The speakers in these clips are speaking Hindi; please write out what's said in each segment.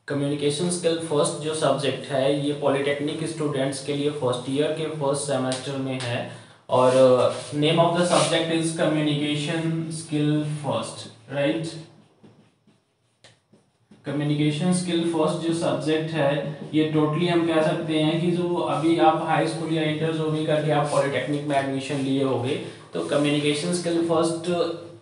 कम्युनिकेशन स्किल फर्स्ट जो सब्जेक्ट है ये पॉलिटेक्निक स्टूडेंट्स के लिए फर्स्ट ईयर के फर्स्ट सेमेस्टर में है और name of the subject is communication skill first, right. Communication skill first जो सब्जेक्ट है ये टोटली हम कह सकते हैं कि जो अभी आप हाई स्कूल या इंटर जो भी करके आप पॉलिटेक्निक में एडमिशन लिए होंगे तो communication skill first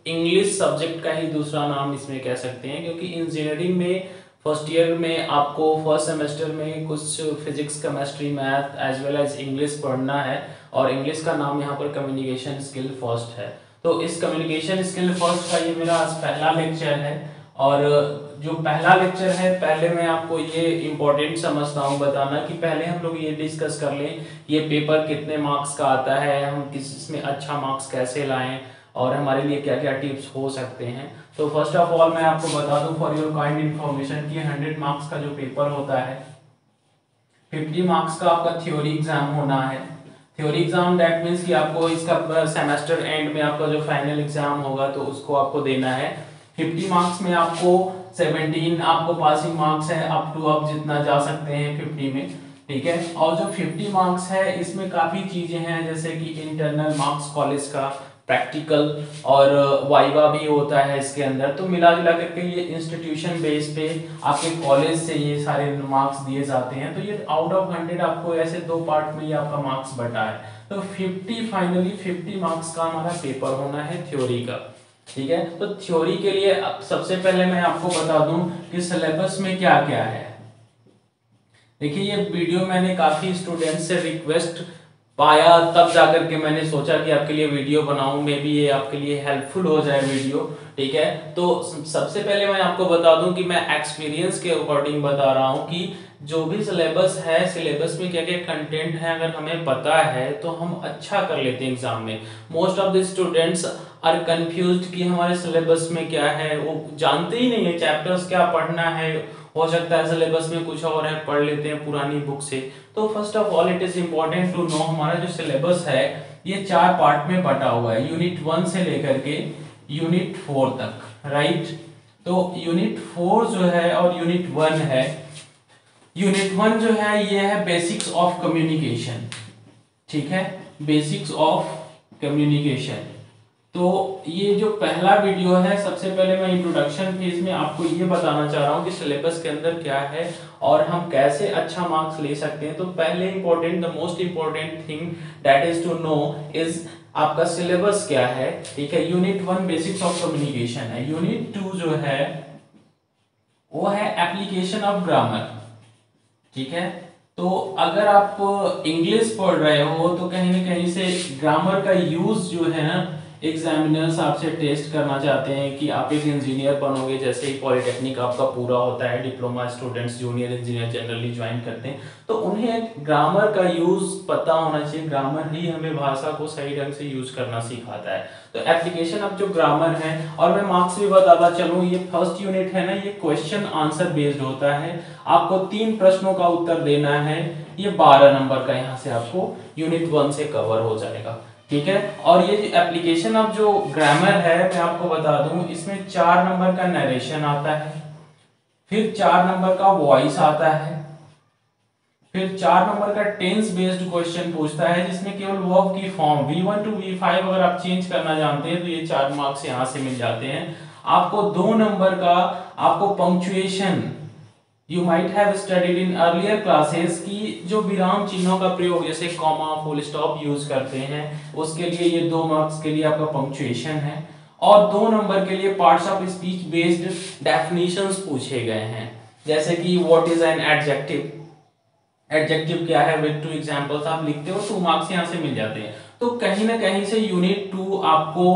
English subject का ही दूसरा नाम इसमें कह सकते हैं, क्योंकि इंजीनियरिंग में फर्स्ट ईयर में आपको फर्स्ट सेमेस्टर में कुछ physics, chemistry, math as well as English पढ़ना है और इंग्लिश का नाम यहाँ पर कम्युनिकेशन स्किल फर्स्ट है। तो इस कम्युनिकेशन स्किल फर्स्ट का ये मेरा आज पहला लेक्चर है और जो पहला लेक्चर है पहले मैं आपको ये इम्पोर्टेंट समझता हूँ बताना कि पहले हम लोग ये डिस्कस कर लें ये पेपर कितने मार्क्स का आता है, हम किस में अच्छा मार्क्स कैसे लाएं और हमारे लिए क्या क्या टिप्स हो सकते हैं। तो फर्स्ट ऑफ ऑल मैं आपको बता दूं फॉर योर काइंड इन्फॉर्मेशन कि 100 मार्क्स का जो पेपर होता है 50 मार्क्स का आपका थ्योरी एग्जाम होना है। थ्योरी एग्जाम दैट मीन्स कि आपको इसका सेमेस्टर एंड में आपका जो फाइनल एग्जाम होगा तो उसको आपको देना है। 50 मार्क्स में आपको 17 आपको पासिंग मार्क्स है, अप टू आप जितना जा सकते हैं 50 में, ठीक है। और जो 50 मार्क्स है इसमें काफ़ी चीज़ें हैं जैसे कि इंटरनल मार्क्स कॉलेज का, प्रैक्टिकल और वाइवा भी होता है इसके अंदर। तो मिला जुला करके ये इंस्टीट्यूशन बेस पे आपके कॉलेज से ये सारे मार्क्स दिए जाते हैं। तो ये आउट ऑफ 100 आपको ऐसे दो पार्ट में ये आपका मार्क्स बटा है। तो 50 फाइनली 50 मार्क्स का हमारा पेपर होना है थ्योरी का, ठीक है। तो थ्योरी के लिए सबसे पहले मैं आपको बता दूं कि सिलेबस में क्या क्या है। देखिए ये वीडियो मैंने काफी स्टूडेंट से रिक्वेस्ट पाया तब जाकर के मैंने सोचा कि आपके लिए वीडियो बनाऊं, मे बी ये आपके लिए हेल्पफुल हो जाए वीडियो, ठीक है। तो सबसे पहले मैं आपको बता दूं कि मैं एक्सपीरियंस के अकॉर्डिंग बता रहा हूं कि जो भी सिलेबस है सिलेबस में क्या क्या कंटेंट है अगर हमें पता है तो हम अच्छा कर लेते हैं एग्जाम में। Most of the students are confused कि हमारे सिलेबस में क्या है, वो जानते ही नहीं है चैप्टर्स क्या पढ़ना है, हो सकता है सिलेबस में कुछ और है, पढ़ लेते हैं पुरानी बुक से। तो first of all it is important to know हमारा जो सिलेबस है ये 4 पार्ट में बटा हुआ है, यूनिट 1 से लेकर के यूनिट 4 तक, राइट। तो यूनिट 4 जो है और यूनिट 1 है। यूनिट 1 जो है ये है बेसिक्स ऑफ कम्युनिकेशन, ठीक है, बेसिक्स ऑफ कम्युनिकेशन। तो ये जो पहला वीडियो है सबसे पहले मैं इंट्रोडक्शन फेज में आपको ये बताना चाह रहा हूँ कि सिलेबस के अंदर क्या है और हम कैसे अच्छा मार्क्स ले सकते हैं। तो पहले important the most important thing that is to know is आपका सिलेबस क्या है, ठीक है। यूनिट 1 बेसिक्स ऑफ कम्युनिकेशन है। यूनिट 2 जो है वो है एप्लीकेशन ऑफ ग्रामर, ठीक है। तो अगर आप इंग्लिश पढ़ रहे हो तो कहीं ना कहीं से ग्रामर का यूज जो है ना एग्जामिनर्स आपसे टेस्ट करना चाहते हैं कि आप एक इंजीनियर बनोगे, जैसे ही पॉलिटेक्निक आपका पूरा होता है, diploma students junior engineer generally join करते हैं, तो उन्हें ग्रामर का यूज पता होना चाहिए। ग्रामर ही हमें भाषा को सही ढंग से यूज करना सिखाता है। तो एप्लीकेशन ऑफ जो ग्रामर है, और मैं मार्क्स भी बताता चलूँ, ये फर्स्ट यूनिट है ना ये क्वेश्चन आंसर बेस्ड होता है। आपको 3 प्रश्नों का उत्तर देना है, ये 12 नंबर का यहाँ से आपको यूनिट 1 से कवर हो जाएगा, ठीक है। और ये जो एप्लीकेशन ऑफ जो ग्रामर है मैं आपको बता दूं इसमें 4 नंबर का नरेशन आता है, फिर 4 नंबर का वॉइस आता है, फिर 4 नंबर का टेंस बेस्ड क्वेश्चन पूछता है जिसमें केवल वर्ब की फॉर्म V1 to V5 अगर आप चेंज करना जानते हैं तो ये 4 मार्क्स यहाँ से मिल जाते हैं। आपको 2 नंबर का आपको punctuation, you might have studied in earlier classes की जो विराम चिन्हों का प्रयोग जैसे कॉमा फुल स्टॉप यूज करते हैं उसके लिए ये 2 मार्क्स के लिए आपका पंक्चुएशन है। और 2 नंबर के लिए parts of speech based definitions पूछे गए हैं, जैसे कि what is an adjective, adjective क्या है विद 2 एग्जांपल्स आप लिखते हो, 2 मार्क्स यहाँ से मिल जाते हैं। तो कहीं ना कहीं से यूनिट 2 आपको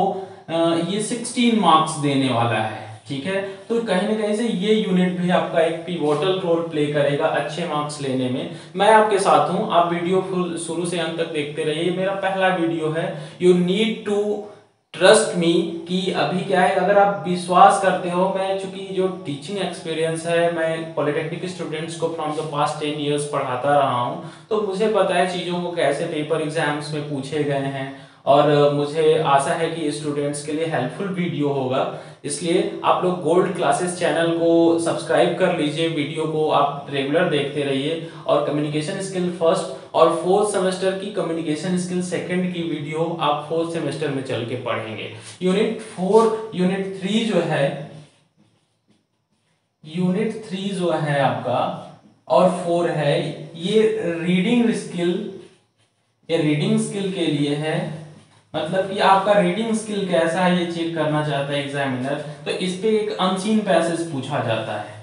ये 16 मार्क्स देने वाला है, ठीक है। तो कहीं ना कहीं से ये यूनिट भी आपका एक पिवोटल रोल प्ले करेगा अच्छे मार्क्स लेने में। मैं आपके साथ हूं, आप वीडियो शुरू से अंत तक देखते रहिए। मेरा पहला वीडियो है, you need to trust me कि अभी क्या है, अगर आप विश्वास करते हो, मैं चूंकि जो टीचिंग एक्सपीरियंस है मैं पॉलिटेक्निक स्टूडेंट्स को फ्रॉम द पास्ट 10 years पढ़ाता रहा हूं, तो मुझे पता है चीजों को कैसे पेपर एग्जाम्स में पूछे गए हैं और मुझे आशा है कि स्टूडेंट्स के लिए हेल्पफुल वीडियो होगा। इसलिए आप लोग गोल्ड क्लासेस चैनल को सब्सक्राइब कर लीजिए, वीडियो को आप रेगुलर देखते रहिए। और कम्युनिकेशन स्किल फर्स्ट और फोर्थ सेमेस्टर की कम्युनिकेशन स्किल सेकंड की वीडियो आप फोर्थ सेमेस्टर में चल के पढ़ेंगे। यूनिट 3 जो है आपका और 4 है, ये रीडिंग स्किल के लिए है। मतलब कि आपका रीडिंग स्किल कैसा है ये चेक करना चाहता है एग्जामिनर, तो इस पे एक अनसीन पैसेज पूछा जाता है।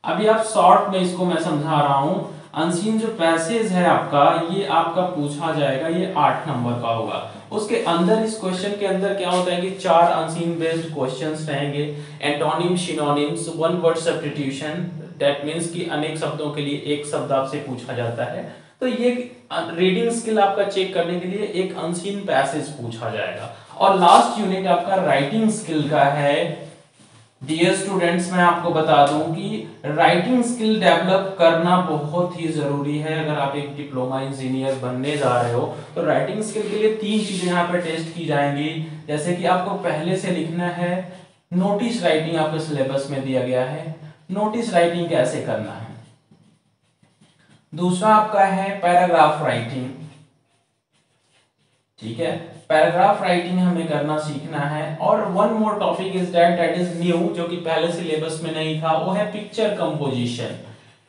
अभी आप शॉर्ट में इसको मैं समझा रहा हूं। अनसीन जो पैसेज है आपका, ये आपका पूछा जाएगा, ये 8 नंबर का होगा। उसके अंदर इस क्वेश्चन के अंदर क्या होता है कि 4 अनसीन बेस्ड क्वेश्चंस रहेंगे। Antonym, synonyms, one word substitution, that means कि अनेक शब्दों के लिए एक शब्द आपसे पूछा जाता है। तो ये रीडिंग स्किल आपका चेक करने के लिए एक अनसीन पैसेज पूछा जाएगा। और लास्ट यूनिट आपका राइटिंग स्किल का है। डियर स्टूडेंट्स, मैं आपको बता दूं कि राइटिंग स्किल डेवलप करना बहुत ही जरूरी है। अगर आप एक डिप्लोमा इंजीनियर बनने जा रहे हो तो राइटिंग स्किल के लिए 3 चीजें यहाँ पे टेस्ट की जाएंगी। जैसे कि आपको पहले से लिखना है, नोटिस राइटिंग आपके सिलेबस में दिया गया है, नोटिस राइटिंग कैसे करना है। दूसरा आपका है पैराग्राफ राइटिंग, ठीक है, पैराग्राफ राइटिंग हमें करना सीखना है। और one more topic is that is new, जो कि पहले सिलेबस में नहीं था, वो है picture composition.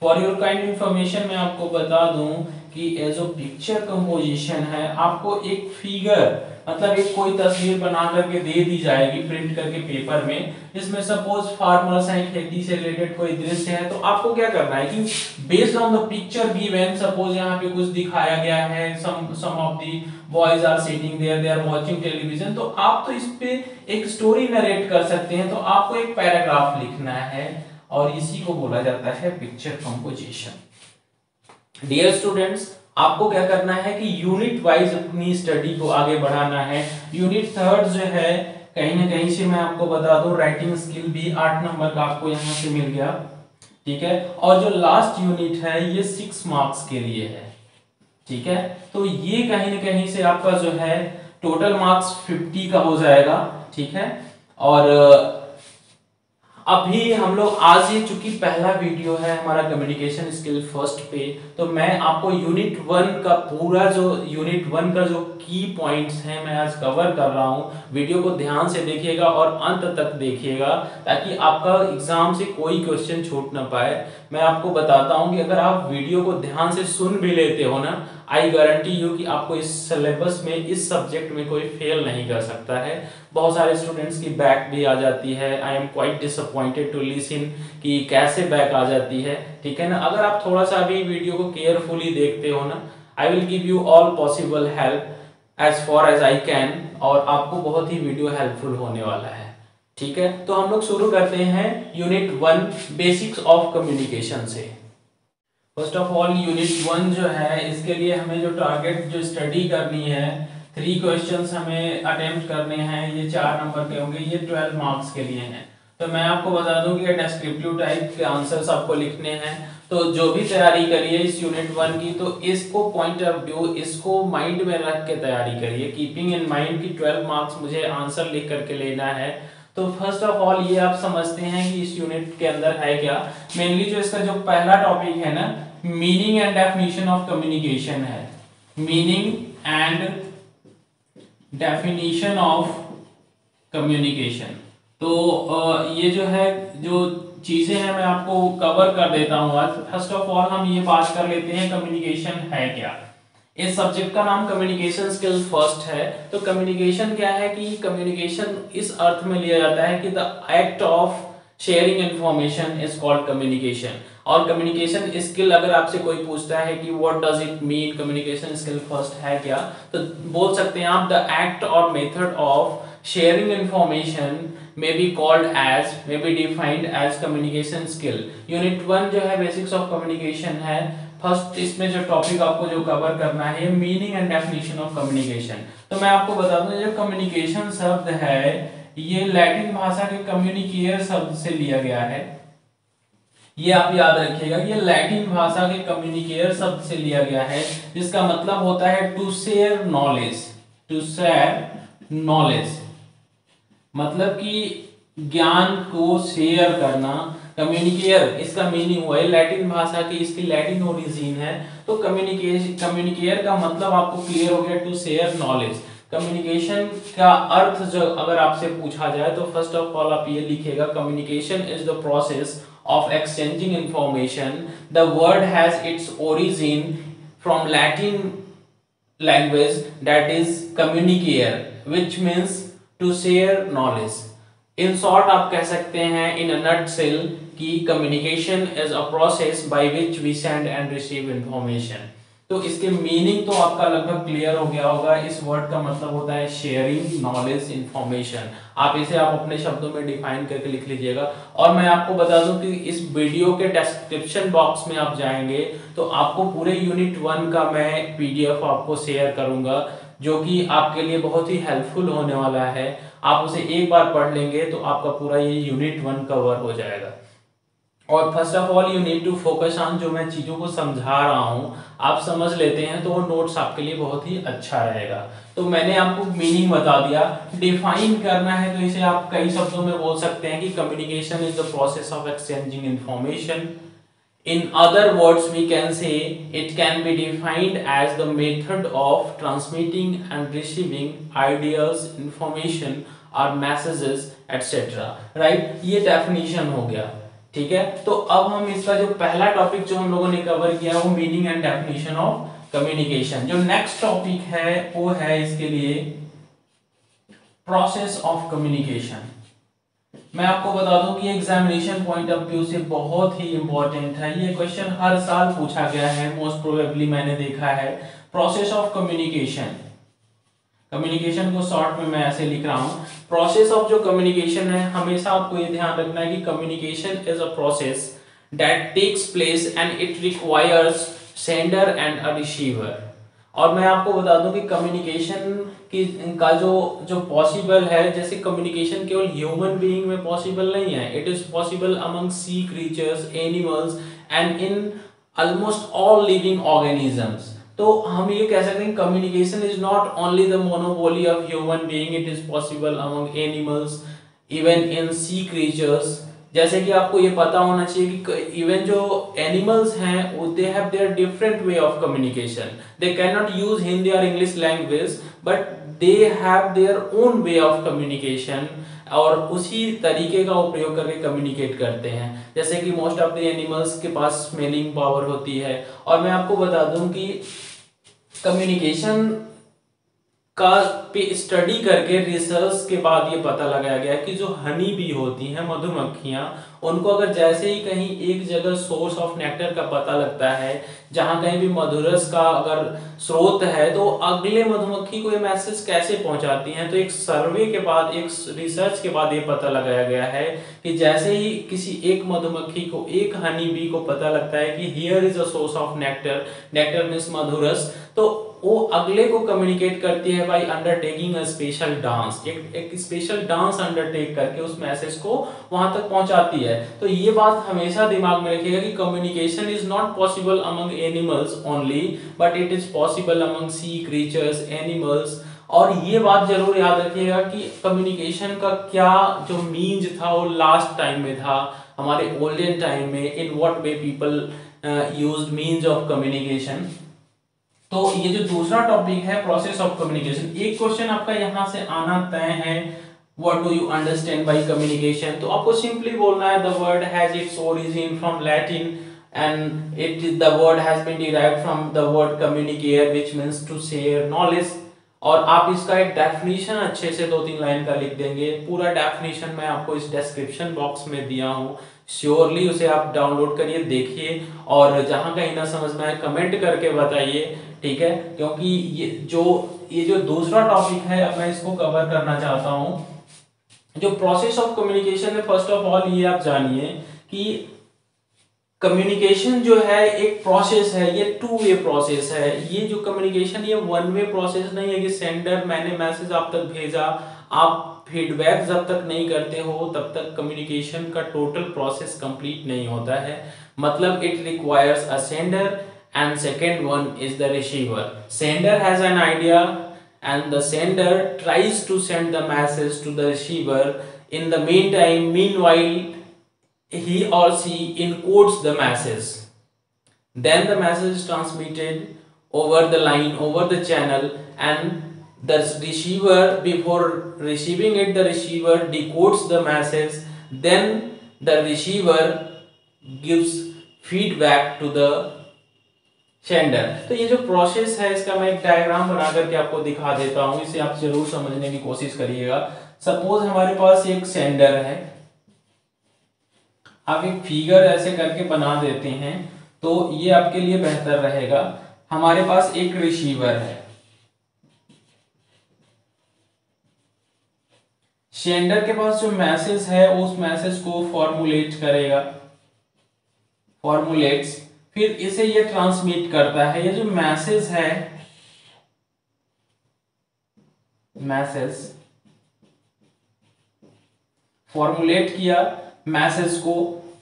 For your kind information मैं आपको बता दूं कि ये जो पिक्चर कंपोजिशन है, आपको एक फिगर मतलब एक कोई तस्वीर बना करके दे दी जाएगी प्रिंट करके पेपर में, जिसमें सपोज फार्मर्स हैं, खेती से रिलेटेड कोई दृश्य है। तो आपको क्या करना है कि based on the picture given, suppose यहाँ पे कुछ दिखाया गया है, some of the boys are sitting there, they are watching television, तो आप तो इस पे एक स्टोरी नरेट कर सकते हैं। तो आपको एक पैराग्राफ लिखना है और इसी को बोला जाता है पिक्चर कंपोजिशन। डियर स्टूडेंट्स, आपको क्या करना है कि यूनिट वाइज अपनी स्टडी को आगे बढ़ाना है। यूनिट 3 जो है, कहीं ना कहीं से मैं आपको बता दूं, राइटिंग स्किल भी 8 नंबर का आपको यहां से मिल गया, ठीक है। और जो लास्ट यूनिट है ये 6 मार्क्स के लिए है, ठीक है। तो ये कहीं ना कहीं से आपका जो है टोटल मार्क्स 50 का हो जाएगा, ठीक है। और अभी हम लोग आज ये चूंकि पहला वीडियो है हमारा कम्युनिकेशन स्किल फर्स्ट पे, तो मैं आपको यूनिट 1 का जो की पॉइंट्स हैं मैं आज कवर कर रहा हूँ। वीडियो को ध्यान से देखिएगा और अंत तक देखिएगा, ताकि आपका एग्जाम से कोई क्वेश्चन छूट ना पाए। मैं आपको बताता हूँ कि अगर आप वीडियो को ध्यान से सुन भी लेते हो ना, आई गारंटी यू कि आपको इस सिलेबस में, इस सब्जेक्ट में कोई फेल नहीं कर सकता है। बहुत सारे स्टूडेंट्स की बैक भी आ जाती है। I am quite disappointed to listen कि कैसे बैक आ जाती है, ठीक है ना। अगर आप थोड़ा सा भी वीडियो को केयरफुली देखते हो ना, I will give you all possible help as far as I can, और आपको बहुत ही वीडियो हेल्पफुल होने वाला है, ठीक है। तो हम लोग शुरू करते हैं यूनिट 1 बेसिक्स ऑफ कम्युनिकेशन से। फर्स्ट ऑफ ऑल यूनिट 1 जो है, इसके लिए हमें जो टारगेट जो स्टडी करनी है, 3 क्वेश्चंस हमें अटेम्प्ट करने हैं। ये 4 नंबर के होंगे, ये 12 मार्क्स के लिए हैं। तो मैं आपको बता दूं कि डिस्क्रिप्टिव टाइप के आंसर्स आपको लिखने हैं। तो जो भी तैयारी करिए इस यूनिट 1 की, तो इसको पॉइंट ऑफ व्यू, इसको माइंड में रख के तैयारी करिए, कीपिंग इन माइंड की 12 मार्क्स मुझे आंसर लिख करके लेना है। तो फर्स्ट ऑफ ऑल ये आप समझते हैं कि इस यूनिट के अंदर है क्या। मेनली जो इसका जो पहला टॉपिक है ना, meaning and definition of communication है। Meaning and definition of communication. तो ये जो है, जो चीजें हैं मैं आपको कवर कर देता हूं आज। फर्स्ट ऑफ ऑल हम ये बात कर लेते हैं कम्युनिकेशन है क्या। इस सब्जेक्ट का नाम कम्युनिकेशन स्किल फर्स्ट है। तो कम्युनिकेशन क्या है कि कम्युनिकेशन इस अर्थ में लिया जाता है कि the act of sharing information is called communication. और कम्युनिकेशन स्किल अगर आपसे कोई पूछता है कि what does it mean, communication skill first है क्या, तो बोल सकते हैं आप द एक्ट और method of sharing information may be called as, may be defined as communication skill। Unit 1 जो है बेसिक्स ऑफ कम्युनिकेशन है। फर्स्ट इसमें जो टॉपिक आपको जो कवर करना है meaning and definition of communication. तो मैं आपको बता दूं, जो कम्युनिकेशन शब्द है ये लैटिन भाषा के कम्युनिकेयर शब्द से लिया गया है। ये आप याद रखिएगा, ये लैटिन भाषा के कम्युनिकेयर शब्द से लिया गया है, जिसका मतलब होता है to share knowledge. To share knowledge, मतलब कि ज्ञान को शेयर करना। कम्युनिकेयर इसका मीनिंग हुआ है लैटिन भाषा की, इसकी लैटिन ओरिजिन है। तो कम्युनिकेयर का मतलब आपको क्लियर हो गया, टू शेयर नॉलेज। कम्युनिकेशन का अर्थ जो अगर आपसे पूछा जाए तो फर्स्ट ऑफ ऑल आप ये लिखिएगा, communication is the process of exchanging information. The word has its origin from Latin language, that is communicare, which means to share knowledge. In short आप कह सकते हैं in a nutshell कि communication is a process by which we send and receive information. तो इसके मीनिंग तो आपका लगभग क्लियर हो गया होगा। इस वर्ड का मतलब होता है शेयरिंग नॉलेज इंफॉर्मेशन। आप इसे आप अपने शब्दों में डिफाइन करके लिख लीजिएगा। और मैं आपको बता दूं कि इस वीडियो के डिस्क्रिप्शन बॉक्स में आप जाएंगे तो आपको पूरे यूनिट 1 का मैं पीडीएफ आपको शेयर करूंगा, जो कि आपके लिए बहुत ही हेल्पफुल होने वाला है। आप उसे एक बार पढ़ लेंगे तो आपका पूरा ये यूनिट 1 कवर हो जाएगा। और first of all you need to focus on, जो मैं चीज़ों को समझा रहा हूँ आप समझ लेते हैं तो वो नोट्स आपके लिए बहुत ही अच्छा रहेगा। तो मैंने आपको मीनिंग बता दिया। डिफाइन करना है तो इसे आप कई शब्दों में बोल सकते हैं कि communication is the process of exchanging information. In other words, we can say it can be defined as the method of transmitting and receiving ideas, information or messages, etc. Right? ये definition हो गया, ठीक है। तो अब हम इसका जो पहला टॉपिक जो हम लोगों ने कवर किया वो meaning and definition of communication. जो नेक्स्ट टॉपिक है वो है इसके लिए प्रोसेस ऑफ कम्युनिकेशन। मैं आपको बता दूं कि एग्जामिनेशन पॉइंट ऑफ व्यू से बहुत ही इंपॉर्टेंट है, ये क्वेश्चन हर साल पूछा गया है मोस्ट प्रोबेबली, मैंने देखा है। प्रोसेस ऑफ कम्युनिकेशन, कम्युनिकेशन को शॉर्ट में मैं ऐसे लिख रहा हूं, प्रोसेस ऑफ जो कम्युनिकेशन है, हमेशा आपको ये ध्यान रखना है कि communication is a process that takes place and it requires sender and a receiver. और मैं आपको बता दूं कि कम्युनिकेशन का जो पॉसिबल है, जैसे कम्युनिकेशन केवल ह्यूमन बीइंग में पॉसिबल नहीं है, it is possible among sea creatures, animals and in almost all living organisms. तो हम ये कह सकते हैं communication is not only the monopoly of human being, it is possible among animals, even in sea creatures. जैसे कि आपको ये पता होना चाहिए कि इवन जो एनिमल्स हैं they have their different way of communication, they can not use Hindi और English language but they have their own way of communication, और उसी तरीके का उपयोग करके कम्युनिकेट करते हैं। जैसे कि मोस्ट ऑफ द एनिमल्स के पास स्मेलिंग पावर होती है। और मैं आपको बता दूं कि कम्युनिकेशन का पे स्टडी करके रिसर्च के बाद ये पता लगाया गया कि जो हनी बी होती हैं, मधुमक्खियां, उनको अगर जैसे ही कहीं एक जगह सोर्स ऑफ नेक्टर का पता लगता है, जहां कहीं भी मधुरस का अगर स्रोत है, तो अगले मधुमक्खी को ये मैसेज कैसे पहुंचाती हैं। तो एक सर्वे के बाद, एक रिसर्च के बाद ये पता लगाया गया है कि जैसे ही किसी एक मधुमक्खी को, एक हनी बी को पता लगता है कि here is a source of nectar, nectar means मधुरस, तो वो अगले को कम्युनिकेट करती है by undertaking a special dance, एक स्पेशल डांस अंडरटेक करके उस मैसेज को वहां तक पहुंचाती है। तो ये बात हमेशा दिमाग में रखिएगा कि communication is not possible among animals only but it is possible among sea creatures, animals. और ये बात जरूर याद रखिएगा कि कम्युनिकेशन का क्या जो मीन्स था वो लास्ट टाइम में था, हमारे ओल्डन टाइम में, in what way people used means of communication. तो ये जो दूसरा टॉपिक है प्रोसेस ऑफ कम्युनिकेशन, एक क्वेश्चन आपका यहां से आना तय है, what do you understand by communication. तो आपको सिंपली बोलना है the word has its origin from Latin and the word has been derived from the word communicare which means to share knowledge. और आप इसका एक डेफिनेशन अच्छे से 2-3 लाइन का लिख देंगे। पूरा डेफिनेशन मैं आपको इस डिस्क्रिप्शन बॉक्स में दिया हूँ, श्योरली उसे आप डाउनलोड करिए, देखिए, और जहां कहीं ना समझ में आए कमेंट करके बताइए, ठीक है। क्योंकि ये जो दूसरा टॉपिक है अब मैं इसको कवर करना चाहता हूं। जो प्रोसेस ऑफ कम्युनिकेशन में फर्स्ट ऑफ ऑल ये आप जानिए कि कम्युनिकेशन जो है एक प्रोसेस है, ये 2 वे प्रोसेस है। ये जो कम्युनिकेशन ये 1 वे प्रोसेस नहीं है कि सेंडर, मैंने मैसेज आप तक भेजा, आप फीडबैक जब तक नहीं करते हो तब तक कम्युनिकेशन का टोटल प्रोसेस कंप्लीट नहीं होता है। मतलब it requires a sender and second one is the receiver. Sender has an idea and the sender tries to send the message to the receiver. In the meanwhile he or she encodes the message. Then the message is transmitted over the line, over the channel, and the receiver, before receiving it, the receiver decodes the message. Then the receiver gives feedback to the sender. तो ये जो प्रोसेस है इसका मैं एक डायग्राम बना करके आपको दिखा देता हूं, इसे आप जरूर समझने की कोशिश करिएगा। सपोज हमारे पास एक सेंडर है, आप एक फिगर ऐसे करके बना देते हैं तो ये आपके लिए बेहतर रहेगा। हमारे पास एक रिसीवर है, सेंडर के पास जो मैसेज है उस मैसेज को फॉर्मुलेट करेगा, फॉर्मुलेट्स, फिर इसे ये ट्रांसमिट करता है। ये जो मैसेज है, मैसेज फॉर्मुलेट किया मैसेज को,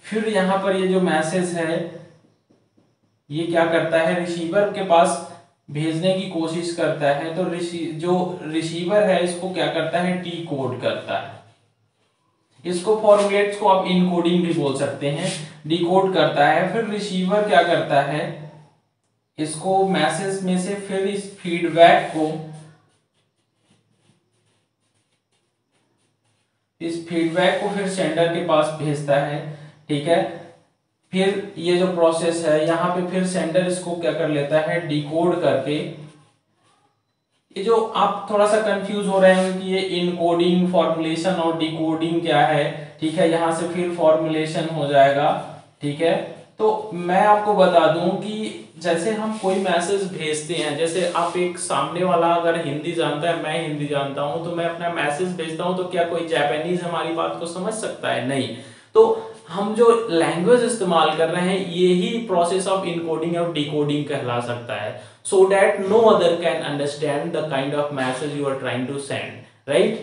फिर यहां पर ये जो मैसेज है ये क्या करता है, रिसीवर के पास भेजने की कोशिश करता है। तो जो रिसीवर है इसको क्या करता है, डिकोड करता है। इसको फॉर्मुलेट्स को आप इनकोडिंग भी बोल सकते हैं, डिकोड करता है। फिर रिसीवर क्या करता है, इसको मैसेज में से फिर इस फीडबैक को, फिर सेंडर के पास भेजता है। ठीक है, फिर ये जो प्रोसेस है यहाँ पे फिर सेंडर इसको क्या कर लेता है, डिकोड करके। ये जो आप थोड़ा सा कंफ्यूज हो रहे हैं कि ये इनकोडिंग, फॉर्मुलेशन और डिकोडिंग क्या है, ठीक है, यहां से फिर फॉर्मुलेशन हो जाएगा। ठीक है, तो मैं आपको बता दूं कि जैसे हम कोई मैसेज भेजते हैं, जैसे आप एक सामने वाला अगर हिंदी जानता है, मैं हिंदी जानता हूं, तो मैं अपना मैसेज भेजता हूं तो क्या कोई जापानीज हमारी बात को समझ सकता है? नहीं। तो हम जो लैंग्वेज इस्तेमाल कर रहे हैं यही प्रोसेस ऑफ इनकोडिंग और डिकोडिंग कहला सकता है, so that no other can understand the kind of message you are trying to send, right?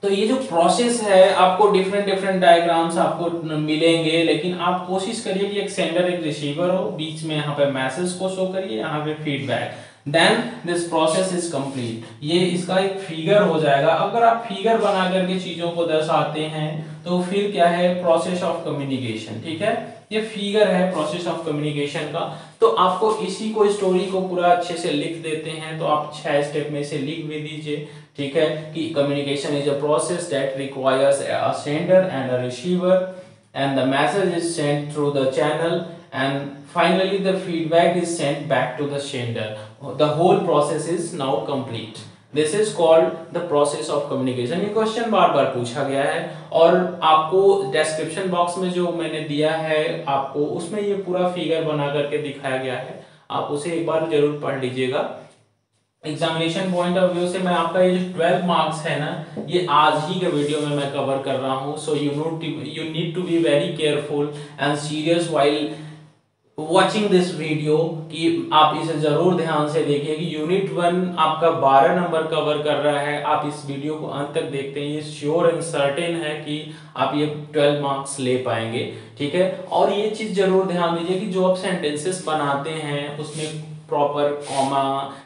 तो ये जो प्रोसेस है आपको डिफरेंट डायग्राम्स आपको मिलेंगे, लेकिन आप कोशिश करिए कि एक सेंडर एक रिसीवर हो, बीच में यहाँ पे मैसेज को शो करिए, यहाँ पे feedback, then this process is complete. ये इसका एक फिगर हो जाएगा। अगर आप फिगर बना करके चीजों को दर्शाते हैं तो फिर क्या है, प्रोसेस ऑफ कम्युनिकेशन। ठीक है, ये फिगर है प्रोसेस ऑफ कम्युनिकेशन का। तो आपको इसी को, स्टोरी को पूरा अच्छे से लिख देते हैं, तो आप 6 स्टेप में से लिख भी दीजिए। ठीक है, कि communication is a process that requires a sender and a receiver and the message is sent through the channel and finally the feedback is sent back to the sender. The whole process is now complete. This is called the process of communication. ये क्वेश्चन बार बार पूछा गया है और आपको डिस्क्रिप्शन बॉक्स में जो मैंने दिया है आपको, उसमें ये पूरा फिगर बना करके दिखाया गया है, आप उसे एक बार जरूर पढ़ लीजिएगा। एग्जामिनेशन पॉइंट ऑफ व्यू से मैं आपका ये जो 12 मार्क्स है ना, ये आज ही के वीडियो में मैं कवर कर रहा हूँ। So you need to be very careful and serious while watching this video, कि आप इसे जरूर ध्यान से देखिए कि यूनिट 1 आपका 12 नंबर कवर कर रहा है। आप इस वीडियो को अंत तक देखते हैं, ये श्योर एंड सर्टेन है कि आप ये 12 मार्क्स ले पाएंगे। ठीक है, और ये चीज जरूर ध्यान दीजिए कि जो आप सेंटेंसेस बनाते हैं उसमें प्रॉपर कॉमा,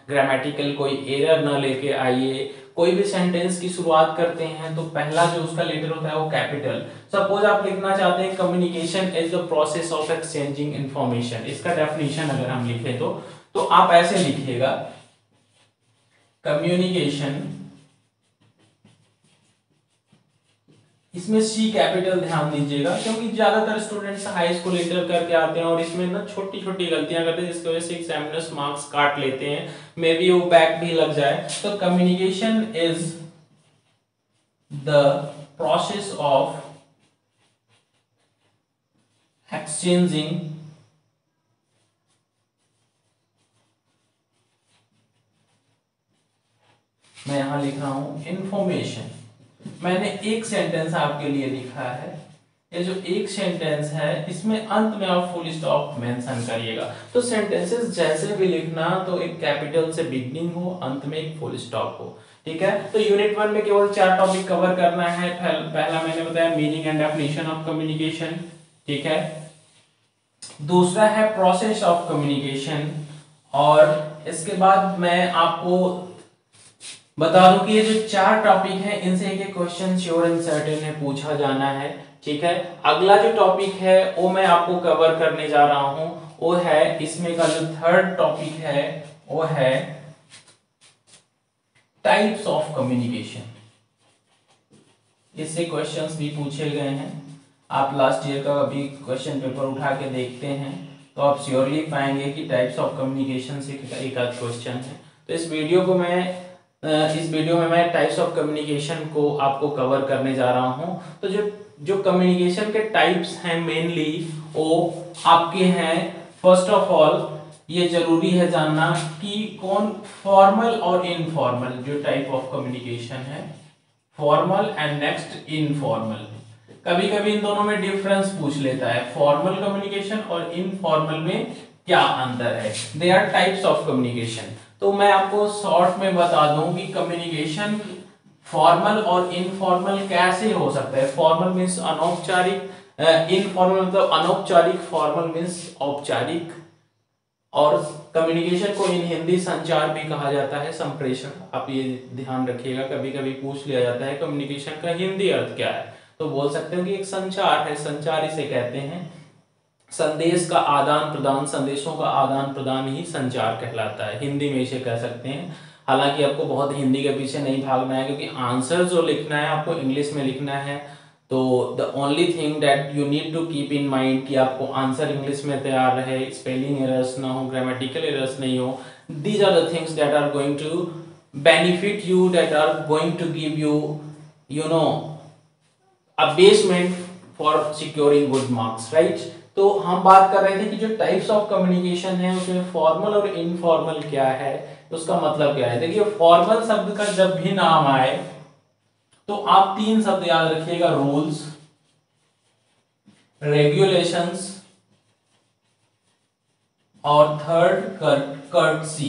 ग्रामेटिकल कोई एरर ना लेके आइए। कोई भी सेंटेंस की शुरुआत करते हैं तो पहला जो उसका लेटर होता है वो कैपिटल। सपोज आप लिखना चाहते हैं communication is the process of exchanging information, इसका डेफिनेशन अगर हम लिखें तो आप ऐसे लिखिएगा, कम्युनिकेशन, इसमें सी कैपिटल ध्यान दीजिएगा, क्योंकि ज्यादातर स्टूडेंट्स हाई स्कूल इंटर करके आते हैं और इसमें ना छोटी छोटी गलतियां करते हैं, जिसकी वजह से एग्जामिनर्स मार्क्स काट लेते हैं, मे बी वो बैक भी लग जाए। तो communication is the process of exchanging मैं यहां लिख रहा हूं इंफॉर्मेशन। मैंने एक सेंटेंस आपके लिए लिखा है, ये जो एक सेंटेंस है इसमें अंत में आप फुल स्टॉप मेंशन करिएगा। तो सेंटेंसेस जैसे भी लिखना तो एक कैपिटल से बिगनिंग हो, अंत में एक फुल स्टॉप हो। ठीक है, तो यूनिट 1 में केवल 4 टॉपिक कवर करना है। पहला मैंने बताया meaning and definition of communication. ठीक है, दूसरा है प्रोसेस ऑफ कम्युनिकेशन, और इसके बाद मैं आपको बता दूं कि ये जो 4 टॉपिक है इनसे एक क्वेश्चन श्योर एंड सर्टेन है पूछा जाना है। ठीक है, अगला जो टॉपिक है वो मैं आपको कवर करने जा रहा हूं, वो है इसमें का जो थर्ड टॉपिक है वो है टाइप्स ऑफ कम्युनिकेशन। इससे क्वेश्चंस भी पूछे गए हैं। आप लास्ट ईयर का अभी क्वेश्चन पेपर उठा के देखते हैं तो आप श्योरली पाएंगे कि टाइप्स ऑफ कम्युनिकेशन से एक आध क्वेश्चन है। तो इस वीडियो में मैं टाइप्स ऑफ कम्युनिकेशन को आपको कवर करने जा रहा हूं। तो जो कम्युनिकेशन के टाइप्स हैं मेनली वो आपके हैं, फर्स्ट ऑफ ऑल ये जरूरी है जानना कि कौन फॉर्मल और इनफॉर्मल जो टाइप ऑफ कम्युनिकेशन है, फॉर्मल एंड नेक्स्ट इनफॉर्मल। कभी कभी इन दोनों में डिफरेंस पूछ लेता है, फॉर्मल कम्युनिकेशन और इनफॉर्मल में क्या अंतर है। They are types of communication. तो मैं आपको शॉर्ट में बता दूं कि कम्युनिकेशन फॉर्मल और इनफॉर्मल कैसे हो सकता है। फॉर्मल मीन्स अनौपचारिक, इनफॉर्मल मतलब अनौपचारिक, फॉर्मल मीन्स औपचारिक। और कम्युनिकेशन को इन हिंदी संचार भी कहा जाता है, संप्रेषण। आप ये ध्यान रखिएगा, कभी कभी पूछ लिया जाता है कम्युनिकेशन का हिंदी अर्थ क्या है, तो बोल सकते हो कि एक संचार है, संचार इसे कहते हैं। संदेश का आदान प्रदान, संदेशों का आदान प्रदान ही संचार कहलाता है, हिंदी में इसे कह सकते हैं। हालांकि आपको बहुत हिंदी के पीछे नहीं भागना है, क्योंकि आंसर जो लिखना है आपको इंग्लिश में लिखना है। तो the only thing that you need to keep in mind कि आपको आंसर इंग्लिश में तैयार रहे, स्पेलिंग एरर्स ना हो, ग्रामेटिकल एरर्स नहीं हो। These are the things that are going to benefit you, that are going to give you no a basement for securing good marks, right. तो हम बात कर रहे थे कि जो टाइप्स ऑफ कम्युनिकेशन है उसमें फॉर्मल और इनफॉर्मल क्या है, उसका मतलब क्या है। देखिए, फॉर्मल शब्द का जब भी नाम आए तो आप 3 शब्द याद रखिएगा, रूल्स, रेगुलेशंस और थर्ड कर्टसी।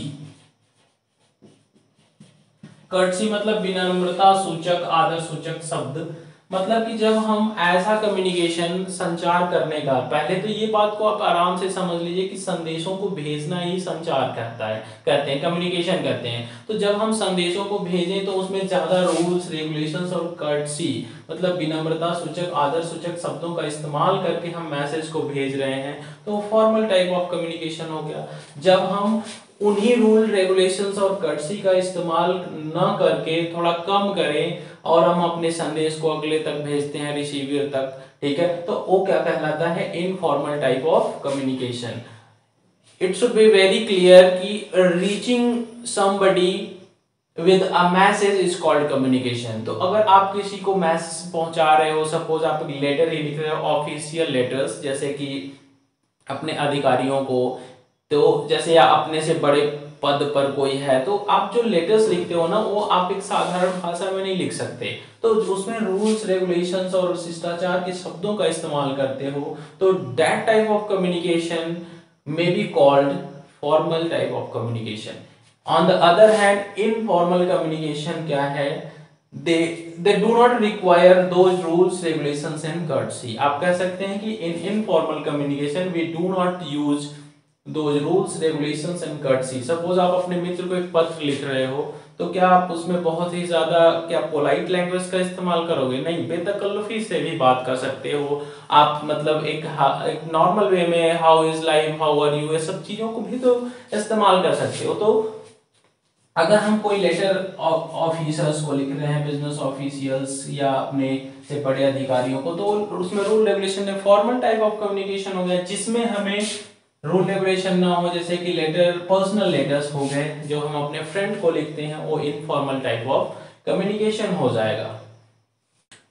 कर्टसी मतलब विनम्रता सूचक, आदर सूचक शब्द। मतलब कि जब हम ऐसा कम्युनिकेशन संचार करने का, पहले तो ये बात को आप आराम से समझ लीजिए कि संदेशों को भेजना ही संचार कहते हैं, कम्युनिकेशन कहते हैं। तो जब हम संदेशों को भेजें तो उसमें ज्यादा रूल्स, रेगुलेशंस और कर्टसी मतलब विनम्रता सूचक, आदर सूचक शब्दों का इस्तेमाल करके हम मैसेज को भेज रहे हैं, तो फॉर्मल टाइप ऑफ कम्युनिकेशन हो गया। जब हम उन्हीं रूल, रेगुलेशंस और कर्टसी का इस्तेमाल न करके थोड़ा कम करें और हम अपने संदेश को अगले तक भेजते हैं, रिसीवर तक, ठीक है, तो वो क्या कहलाता है, informal type of communication. It should be very clear कि reaching somebody with a message is called communication. तो अगर आप किसी को मैसेज पहुंचा रहे हो, सपोज आप लेटर ही लिख रहे हो, ऑफिशियल लेटर्स, जैसे कि अपने अधिकारियों को, तो जैसे अपने से बड़े पद पर कोई है, तो आप जो लेटर्स लिखते हो ना, वो आप एक साधारण भाषा में नहीं लिख सकते, तो उसमें रूल्स, रेगुलेशंस और शिष्टाचार के शब्दों का इस्तेमाल करते हो। तो that type of communication may be called formal type of communication. On the other hand, informal communication क्या है, they do not require those rules, regulations and courtesy। आप कह सकते हैं कि in informal communication we do not use those rules, regulations and courtesy। Suppose आप अपने मित्र को एक पत्र लिख रहे हो, तो क्या आप उसमें बहुत ही ज्यादा क्या पोलाइट लैंग्वेज का इस्तेमाल करोगे? नहीं, बेतकल्लुफी से भी बात कर सकते हो आप, मतलब एक नॉर्मल वे में, how is life, how are you, ये सब चीजों को भी तो इस्तेमाल कर सकते हो। तो अगर हम कोई लेटर ऑफिसर्स को लिख रहे हैं, बिजनेस ऑफिशियल्स या अपने से बड़े अधिकारियों को, तो उसमें रूल रेगुलेशन है, फॉर्मल टाइप ऑफ कम्युनिकेशन हो गया, जिसमें हमें रूल रेगुलेशन ना हो, जैसे कि लेटर, पर्सनल लेटर्स हो गए जो हम अपने फ्रेंड को लिखते हैं, वो इनफॉर्मल टाइप ऑफ कम्युनिकेशन हो जाएगा।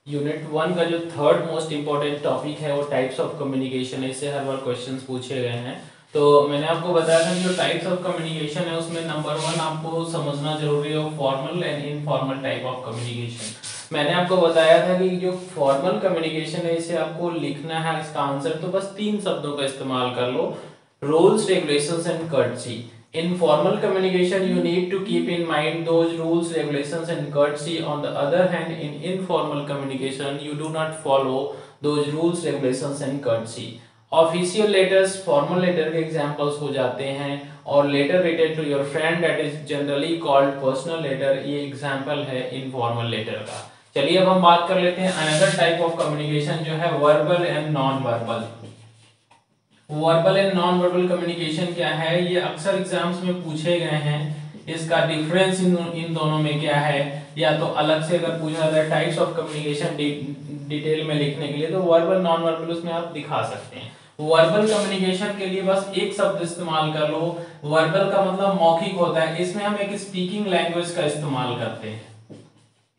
यूनिट 1 का जो थर्ड मोस्ट इंपॉर्टेंट टॉपिक है वो टाइप्स ऑफ कम्युनिकेशन है। इससे हर बार क्वेश्चंस पूछे गए हैं। तो मैंने आपको बताया था कि जो टाइप्स ऑफ कम्युनिकेशन है उसमें नंबर 1 आपको समझना जरूरी है, formal and informal type of communication. मैंने आपको बताया था कि जो फॉर्मल कम्युनिकेशन है इसे आपको लिखना है, इसका आंसर तो बस 3 शब्दों का इस्तेमाल कर लो, rules, regulations and courtesy. In formal communication, you need to keep in mind those rules, regulations, and courtesy. On the other hand, in informal communication, you do not follow those rules, regulations, and courtesy. Official letters formal letter के एग्जांपल्स हो जाते हैं, और letter written to your friend that is generally called personal letter, ये एग्जांपल है इनफॉर्मल लेटर का। चलिए अब हम बात कर लेते हैं अनदर टाइप ऑफ कम्युनिकेशन जो है verbal and non verbal. Verbal and non verbal communication क्या है, ये अक्सर एग्जाम्स में पूछे गए हैं। इसका डिफरेंस इन दोनों में क्या है, या तो अलग से अगर पूछा जाता है टाइप्स ऑफ कम्युनिकेशन डिटेल में लिखने के लिए, तो वर्बल नॉन वर्बल उसमें आप दिखा सकते हैं। वर्बल कम्युनिकेशन के लिए बस एक शब्द इस्तेमाल कर लो, वर्बल का मतलब मौखिक होता है, इसमें हम एक स्पीकिंग लैंग्वेज का इस्तेमाल करते हैं,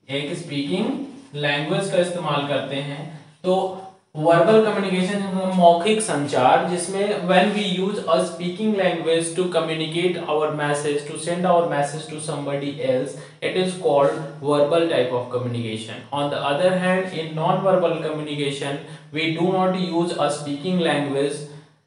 एक स्पीकिंग लैंग्वेज का इस्तेमाल करते हैं। तो वर्बल कम्युनिकेशन मौखिक संचार, जिसमें when we use a speaking language to communicate our message, to send our message to somebody else, it is called verbal type of communication. On the other hand, in non verbal communication we do not use a speaking language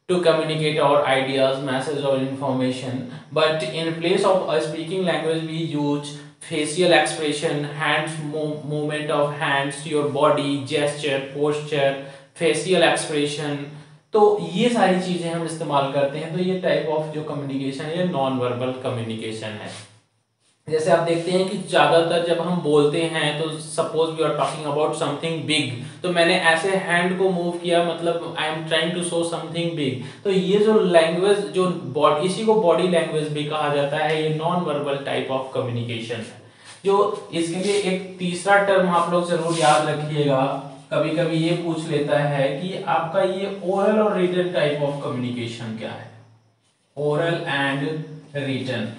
to communicate our ideas, message or information, but in place of a speaking language we use facial expression, hands movement of hands, your body gesture, posture, facial expression, तो ये सारी चीजें हम इस्तेमाल करते हैं। तो ये टाइप ऑफ जो कम्युनिकेशन है, नॉन वर्बल कम्युनिकेशन है। जैसे आप देखते हैं कि ज्यादातर जब हम बोलते हैं तो suppose we are talking about something big, तो मैंने ऐसे हैंड को मूव किया, मतलब I am trying to show something big. तो ये जो लैंग्वेज, जो बॉडी, इसी को बॉडी लैंग्वेज भी कहा जाता है, ये non verbal type of communication है। जो इसके लिए एक तीसरा टर्म आप लोग जरूर याद रखिएगा, कभी कभी ये पूछ लेता है कि आपका ये ओरल और रिटन टाइप ऑफ कम्युनिकेशन क्या है, oral and written.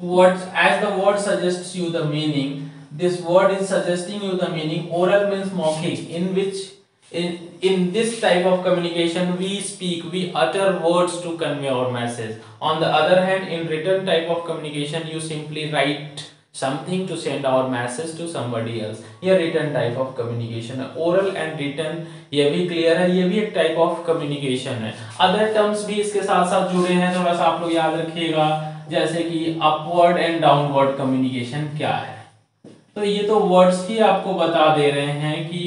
Words, as the word suggests you the meaning, this word is suggesting you the meaning. Oral means मौखिक, in which in this type of communication we speak, we utter words to convey our message. On the other hand, in written type of communication you simply write something to send our message to somebody else. ये written type of communication है। oral and written ये भी clear है, ये भी एक type of communication है। other terms भी इसके साथ साथ जुड़े हैं, थोड़ा सा आप लोग याद रखिएगा, जैसे कि अपवर्ड एंड डाउनवर्ड कम्युनिकेशन क्या है। तो ये तो वर्ड्स ही आपको बता दे रहे हैं कि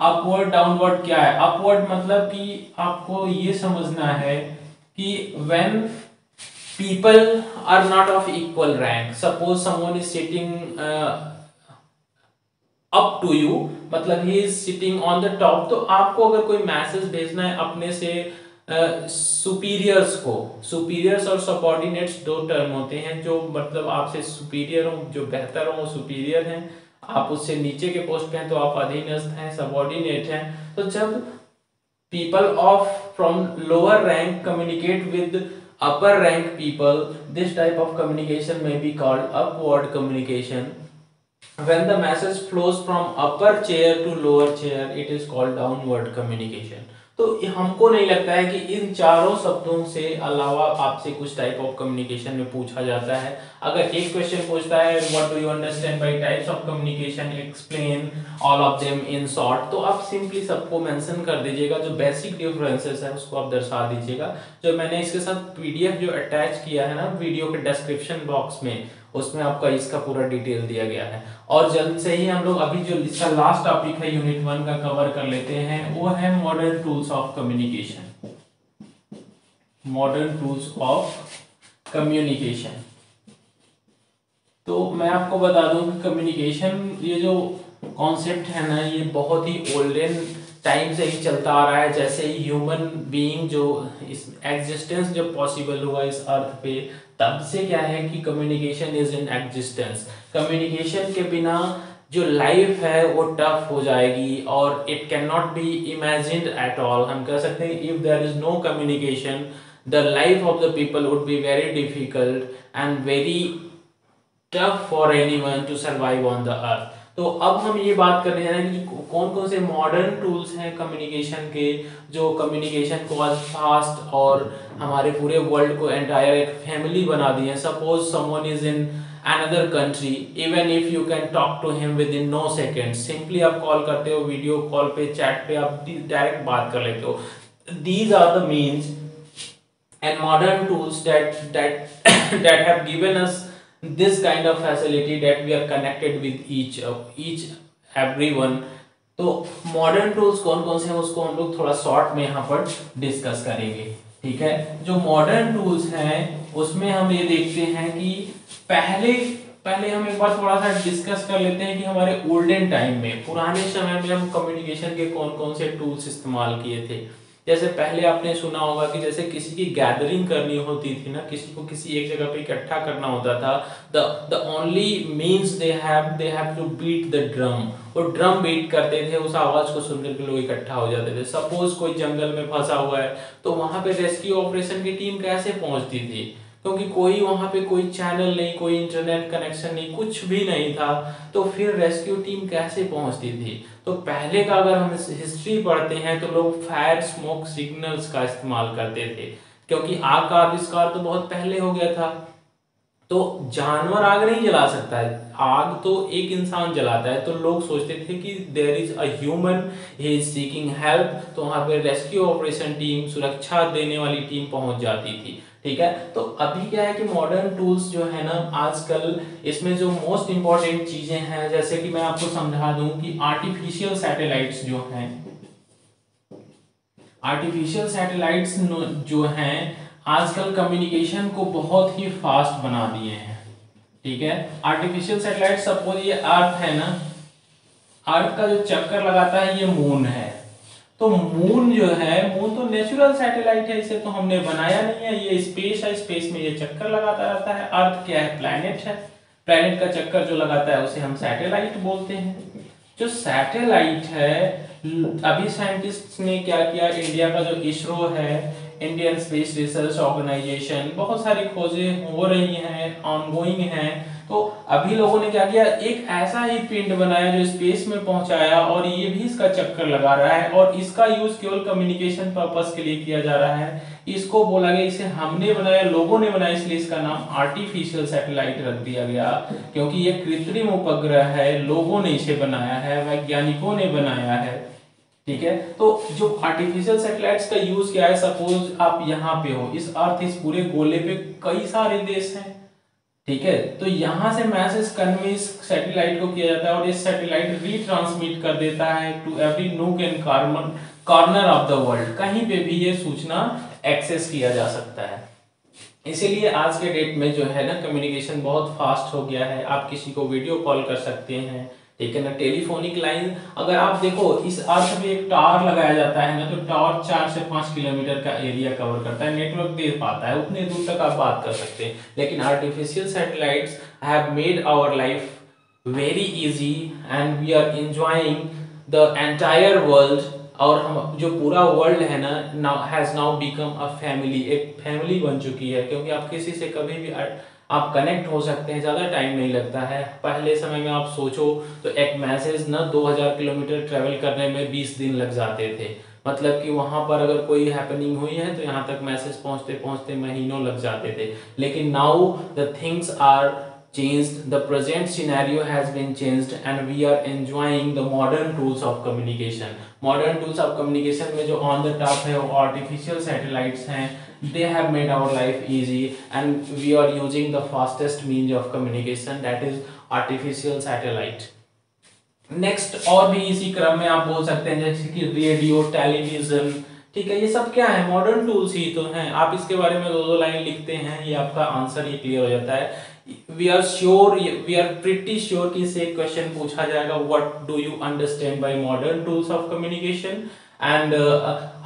अपवर्ड डाउनवर्ड क्या है। अपवर्ड मतलब कि आपको ये समझना है कि when people are not of equal rank, suppose someone is sitting up to you, मतलब he is sitting on the top, तो आपको अगर कोई मैसेज भेजना है अपने से सुपीरियर्स को, सुपीरियर्स और सबऑर्डिनेट्स दो टर्म होते हैं, जो मतलब आपसे सुपीरियर हो, जो बेहतर हो सुपीरियर हैं, आप उससे नीचे के पोस्ट पे हैं तो आप अधीनस्थ हैं, सबऑर्डिनेट हैं। तो जब people of from lower rank communicate with upper rank people, this type of communication में be called upward communication. When the message flows from upper chair to lower chair, it is called downward communication. तो हमको नहीं लगता है कि इन चारों शब्दों से अलावा आपसे कुछ टाइप ऑफ कम्युनिकेशन में पूछा जाता है। अगर एक क्वेश्चन पूछता है what do you understand bye types of communication, explain all of them in short, तो आप सिंपली सबको मेंशन कर दीजिएगा, जो बेसिक डिफरेंसेस है उसको आप दर्शा दीजिएगा। जो मैंने इसके साथ पीडीएफ जो अटैच किया है ना वीडियो के डिस्क्रिप्शन बॉक्स में, उसमें आपका इसका पूरा डिटेल दिया गया है। और जल्द से ही हम लोग अभी जो इसका लास्ट टॉपिक है यूनिट 1 का कवर कर लेते हैं, वो है modern tools of communication. Modern tools of communication. तो मैं आपको बता दूं कि कम्युनिकेशन ये जो कॉन्सेप्ट है ना, ये बहुत ही ओल्डन टाइम से ही चलता आ रहा है। जैसे ह्यूमन बीइंग जो इस एग्जिस्टेंस जब पॉसिबल हुआ इस अर्थ पे, तब से क्या है कि communication is in existence. Communication के बिना जो लाइफ है वो टफ हो जाएगी और it can not be imagined at all. हम कह सकते हैं if there is no communication the life of the people would be very difficult and very tough for anyone to survive on the earth. तो अब हम ये बात कर रहे हैं कि कौन कौन से मॉडर्न टूल्स हैं कम्युनिकेशन के, जो कम्युनिकेशन को आज फास्ट और हमारे पूरे वर्ल्ड को एंटायर एक फैमिली बना दी है। Suppose someone is in another country, even if you can talk to him within no second, simply आप कॉल करते हो, वीडियो कॉल पे, चैट पे आप डायरेक्ट बात कर लेते हो। These are the means and modern tools that have given us this kind of facility that we are connected with each everyone तो मॉडर्न टूल्स कौन कौन से हैं उसको हम लोग थोड़ा शॉर्ट में यहाँ पर डिस्कस करेंगे। ठीक है, जो मॉडर्न टूल्स हैं उसमें हम ये देखते हैं कि पहले पहले हम एक बार थोड़ा सा डिस्कस कर लेते हैं कि हमारे ओल्डन टाइम में, पुराने समय में हम कम्युनिकेशन के कौन कौन से टूल्स इस्तेमाल किए थे। जैसे पहले आपने सुना होगा कि जैसे किसी की गैदरिंग करनी होती थी ना, किसी को किसी एक जगह पे इकट्ठा करना होता था, the only means they have to beat the drum. वो ड्रम बीट करते थे, उस आवाज को सुनकर के लोग इकट्ठा हो जाते थे। सपोज कोई जंगल में फंसा हुआ है तो वहां पे रेस्क्यू ऑपरेशन की टीम कैसे पहुंचती थी, क्योंकि कोई वहां पे कोई चैनल नहीं, कोई इंटरनेट कनेक्शन नहीं, कुछ भी नहीं था, तो फिर रेस्क्यू टीम कैसे पहुंचती थी। तो पहले का अगर हम हिस्ट्री पढ़ते हैं तो लोग फायर स्मोक सिग्नल्स का इस्तेमाल करते थे, क्योंकि आग का आविष्कार तो बहुत पहले हो गया था। तो जानवर आग नहीं जला सकता है, आग तो एक इंसान जलाता है। तो लोग सोचते थे कि there is a human, he is seeking help, तो वहां पे रेस्क्यू ऑपरेशन टीम, सुरक्षा देने वाली टीम पहुंच जाती थी। ठीक है, तो अभी क्या है कि मॉडर्न टूल्स जो है ना आजकल, इसमें जो मोस्ट इंपॉर्टेंट चीजें हैं, जैसे कि मैं आपको समझा दूं कि आर्टिफिशियल सैटेलाइट्स जो हैं, आर्टिफिशियल सैटेलाइट्स जो हैं आजकल कम्युनिकेशन को बहुत ही फास्ट बना दिए हैं। ठीक है, आर्टिफिशियल सैटेलाइट, सपोज ये अर्थ है ना, अर्थ का जो चक्कर लगाता है ये मून है। तो मून जो है, मून तो नेचुरल सैटेलाइट है, इसे तो हमने बनाया नहीं है, ये स्पेस है, स्पेस में ये चक्कर लगाता रहता है। अर्थ क्या है, प्लैनेट है, प्लैनेट का चक्कर जो लगाता है उसे हम सैटेलाइट बोलते हैं। जो सैटेलाइट है, अभी साइंटिस्ट ने क्या किया, इंडिया का जो इसरो है, इंडियन स्पेस रिसर्च ऑर्गेनाइजेशन, बहुत सारी खोजें हो रही हैं, ऑनगोइंग हैं। तो अभी लोगों ने क्या किया, एक ऐसा ही पिंड बनाया जो स्पेस में पहुंचाया, और ये भी इसका चक्कर लगा रहा है, और इसका यूज केवल कम्युनिकेशन पर्पस के लिए किया जा रहा है। इसको बोला गया, इसे हमने बनाया, लोगों ने बनाया, इसलिए इसका नाम आर्टिफिशियल सैटेलाइट रख दिया गया, क्योंकि ये कृत्रिम उपग्रह है, लोगों ने इसे बनाया है, वैज्ञानिकों ने बनाया है। ठीक है, तो जो आर्टिफिशियल सैटेलाइट्स का यूज क्या है, सपोज आप यहाँ पे हो, इस अर्थ, इस पूरे गोले पे कई सारे देश हैं। ठीक है, तो यहां से मैसेज कन्वे इस सैटेलाइट को किया जाता है, और इस सैटेलाइट रीट्रांसमिट कर देता है to every nook and corner of the world. कहीं पे भी ये सूचना एक्सेस किया जा सकता है। इसीलिए आज के डेट में जो है ना कम्युनिकेशन बहुत फास्ट हो गया है। आप किसी को वीडियो कॉल कर सकते हैं, ठीक है ना, टेलीफोनिक लाइन, अगर आप देखो इस अर्थ पे एक टावर लगाया जाता है ना, तो टावर 4 से 5 किलोमीटर का एरिया कवर करता है, नेटवर्क दे पाता है, उतने दूर तक आप बात कर सकते हैं। लेकिन artificial satellites have made our life very easy and we are enjoying the entire world. और हम जो पूरा वर्ल्ड है ना, now has now become a family, एक फैमिली बन चुकी है, क्योंकि आप किसी से कभी भी आप कनेक्ट हो सकते हैं, ज़्यादा टाइम नहीं लगता है। पहले समय में आप सोचो तो एक मैसेज ना 2000 किलोमीटर ट्रेवल करने में 20 दिन लग जाते थे, मतलब कि वहाँ पर अगर कोई हैपनिंग हुई है तो यहाँ तक मैसेज पहुँचते पहुँचते महीनों लग जाते थे। लेकिन now the things are changed, the present scenario has been changed and we are enjoying the modern tools of communication. Modern tools of communication में जो on the top है वो artificial satellites हैं, they have made our life easy and we are using the fastest means of communication, that is artificial satellite. Next और भी इसी क्रम में आप बोल सकते हैं जैसे कि रेडियो, टेलीविजन, ठीक है, ये सब क्या है, मॉडर्न टूल्स ही तो हैं। आप इसके बारे में दो लाइन लिखते हैं, ये आपका आंसर ही क्लियर हो जाता है। वी आर प्रिटी श्योर कि इससे एक क्वेश्चन पूछा जाएगा, what do you understand by modern tools of communication and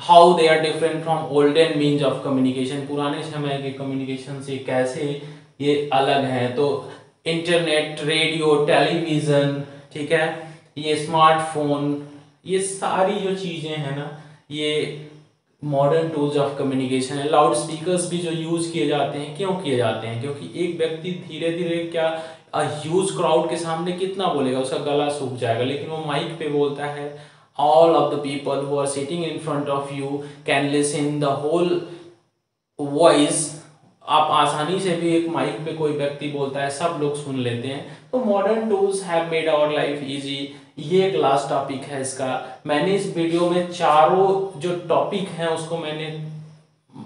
how they are different from olden means of communication. पुराने समय के कम्युनिकेशन से कैसे ये अलग है। तो इंटरनेट, रेडियो, टेलीविजन, ठीक है, ये स्मार्टफोन, ये सारी जो चीजें हैं ना, ये मॉडर्न टूल्स ऑफ कम्युनिकेशन है। लाउड स्पीकर्स भी जो यूज किए जाते हैं, क्यों किए जाते हैं, क्योंकि एक व्यक्ति धीरे धीरे क्या ह्यूज क्राउड के सामने कितना बोलेगा, उसका गला सूख जाएगा, लेकिन वो माइक पे बोलता है, all of the people who are sitting in front of you can listen the whole voice. आप आसानी से भी एक माइक पे कोई व्यक्ति बोलता है, सब लोग सुन लेते हैं। तो modern tools have made our life easy. ये एक लास्ट टॉपिक है इसका। मैंने इस वीडियो में चारों जो टॉपिक हैं उसको मैंने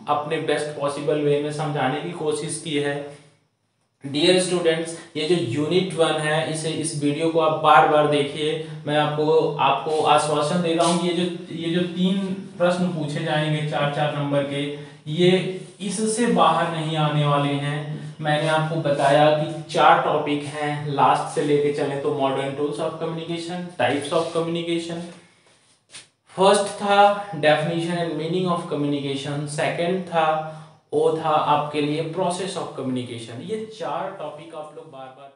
अपने बेस्ट पॉसिबल वे में समझाने की कोशिश की है। डियर स्टूडेंट्स, ये जो यूनिट 1 है, इस वीडियो को आप बार बार देखिए। मैं आपको आश्वासन दे रहा हूँ कि ये जो 3 प्रश्न पूछे जाएंगे 4-4 नंबर के, ये इससे बाहर नहीं आने वाले हैं। मैंने आपको बताया कि 4 टॉपिक हैं, लास्ट से लेके चले तो modern tools of communication, types of communication. First था definition and meaning of communication, second था आपके लिए प्रोसेस ऑफ कम्युनिकेशन। ये 4 टॉपिक आप लोग बार बार